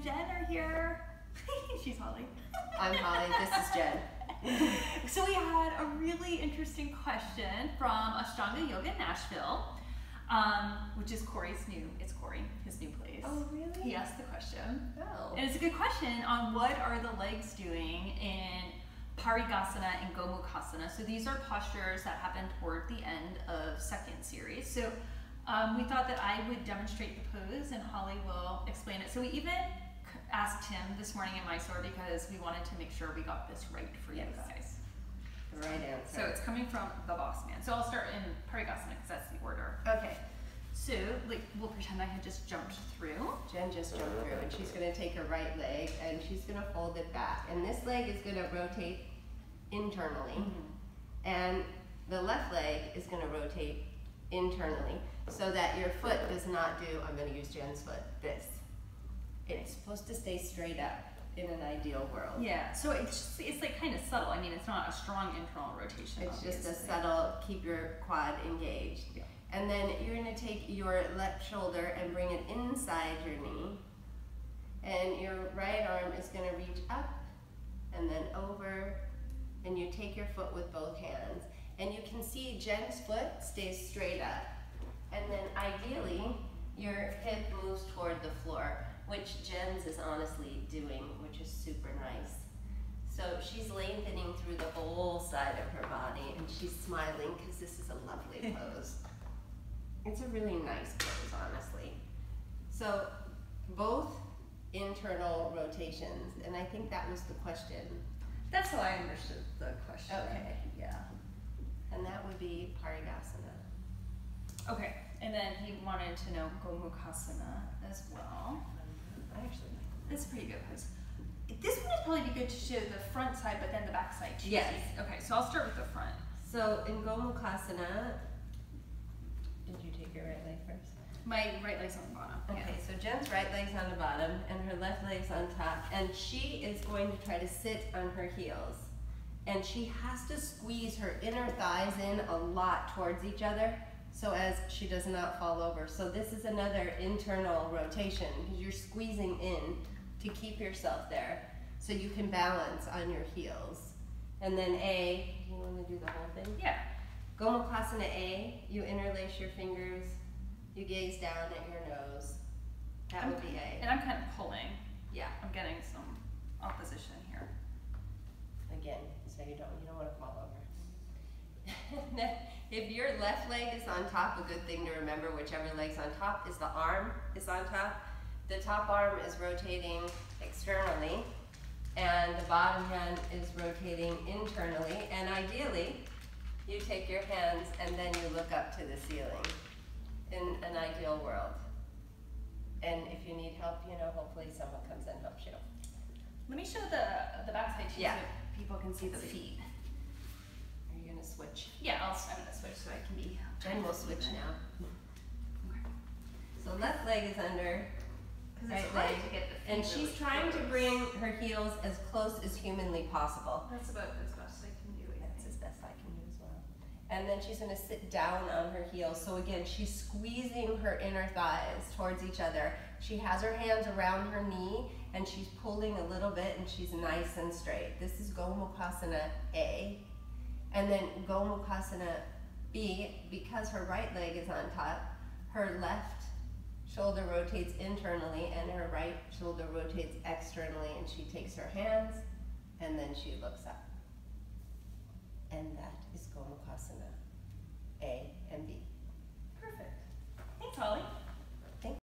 and Jen are here. She's Holly. I'm Holly, this is Jen. So we had a really interesting question from Ashtanga Yoga in Nashville, which is his new place. Oh, really? He asked the question. Oh. And it's a good question on what are the legs doing in Parighasana and Gomukasana. So these are postures that happen toward the end of second series. So we thought that I would demonstrate the pose and Holly will explain it. So we even asked him this morning in Mysore because we wanted to make sure we got this right for you guys. The right answer. So it's coming from the boss man. So I'll start in Parighasana because that's the order. Okay. So we'll pretend I had just jumped through. Jen just jumped through and she's going to take her right leg and she's going to fold it back. And this leg is going to rotate internally. And the left leg is going to rotate internally so that your foot does not do, I'm going to use Jen's foot, this. It's supposed to stay straight up in an ideal world. Yeah, so it's like kind of subtle. I mean, it's not a strong internal rotation. It's just a subtle, keep your quad engaged. Yeah. And then you're going to take your left shoulder and bring it inside your knee. And your right arm is going to reach up and then over. And you take your foot with both hands. And you can see Jen's foot stays straight up. And then ideally, your hip moves toward the floor, which Jen's is honestly doing, which is super nice. So she's lengthening through the whole side of her body, and she's smiling because this is a lovely pose. It's a really nice pose, honestly. So both internal rotations, and I think that was the question. That's how I understood the question. Okay. Yeah. And that would be Parighasana. Okay, and then he wanted to know Gomukasana as well. I actually like That's a pretty good pose. This one would probably be good to show the front side, but then the back side too. Yes. Okay, so I'll start with the front. So in Gomukasana, did you take your right leg first? My right leg's on the bottom. Okay, so Jen's right leg's on the bottom and her left leg's on top, and she is going to try to sit on her heels. And she has to squeeze her inner thighs in a lot towards each other so as she does not fall over. So this is another internal rotation because you're squeezing in to keep yourself there so you can balance on your heels. And then A, you want to do the whole thing? Yeah. Gomukasana A, you interlace your fingers, you gaze down at your nose. That would be A. And I'm kind of pulling. Yeah. I'm getting some opposition here. Again, so you don't want to fall over. If your left leg is on top, a good thing to remember, whichever leg's on top, is the arm is on top. The top arm is rotating externally, and the bottom hand is rotating internally. And ideally, you take your hands and then you look up to the ceiling in an ideal world. And if you need help, hopefully someone comes and helps you. Let me show the back side too, Yeah. so people can see the feet. Are you going to switch? Yeah, I'm going to switch so I can be. Jen will switch now. Okay. So left leg is under right leg, to get the feet and she's really trying to close. bring her heels as close as humanly possible. That's about as best I can do. That's as best I can do as well. And then she's going to sit down on her heels. So again, she's squeezing her inner thighs towards each other. She has her hands around her knee, and she's pulling a little bit, and she's nice and straight. This is Gomukasana A. And then Gomukasana B, because her right leg is on top, her left shoulder rotates internally and her right shoulder rotates externally, and she takes her hands and then she looks up. And that is Gomukasana.